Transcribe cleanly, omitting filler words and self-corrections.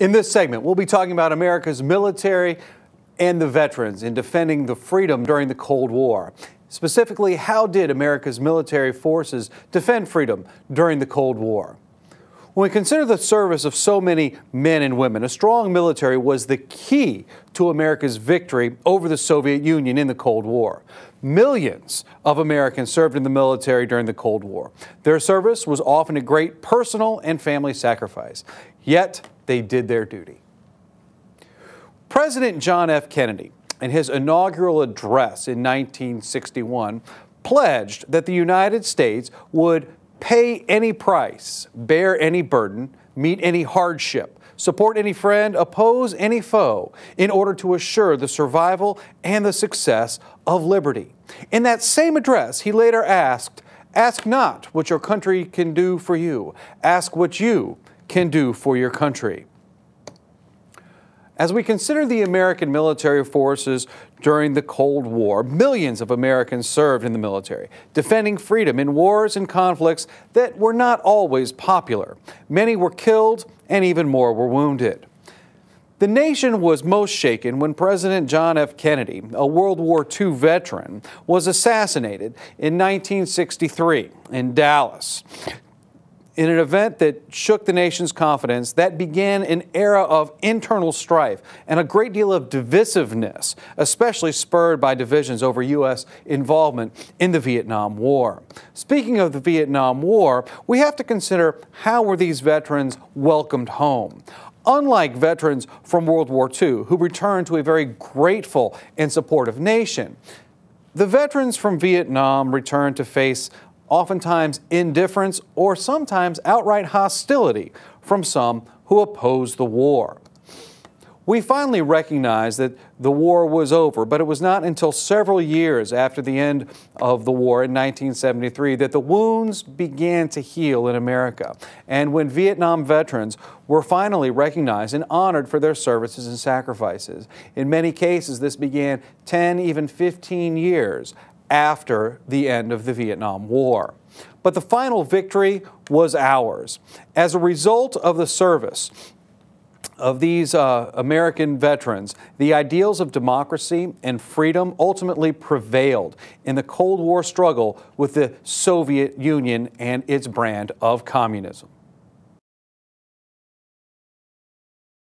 In this segment, we'll be talking about America's military and the veterans in defending the freedom during the Cold War. Specifically, how did America's military forces defend freedom during the Cold War? When we consider the service of so many men and women, a strong military was the key to America's victory over the Soviet Union in the Cold War. Millions of Americans served in the military during the Cold War. Their service was often a great personal and family sacrifice, yet they did their duty. President John F. Kennedy, in his inaugural address in 1961, pledged that the United States would pay any price, bear any burden, meet any hardship, support any friend, oppose any foe, in order to assure the survival and the success of liberty. In that same address, he later asked, "Ask not what your country can do for you. Ask what you can do for your country." As we consider the American military forces during the Cold War, millions of Americans served in the military, defending freedom in wars and conflicts that were not always popular. Many were killed and even more were wounded. The nation was most shaken when President John F. Kennedy, a World War II veteran, was assassinated in 1963 in Dallas. In an event that shook the nation's confidence, that began an era of internal strife and a great deal of divisiveness, especially spurred by divisions over U.S. involvement in the Vietnam War. Speaking of the Vietnam War, we have to consider how were these veterans welcomed home. Unlike veterans from World War II, who returned to a very grateful and supportive nation, the veterans from Vietnam returned to face oftentimes indifference or sometimes outright hostility from some who opposed the war. We finally recognized that the war was over, but it was not until several years after the end of the war in 1973 that the wounds began to heal in America, and when Vietnam veterans were finally recognized and honored for their services and sacrifices. In many cases, this began 10, even 15 years after the end of the Vietnam War. But the final victory was ours. As a result of the service of these American veterans, the ideals of democracy and freedom ultimately prevailed in the Cold War struggle with the Soviet Union and its brand of communism.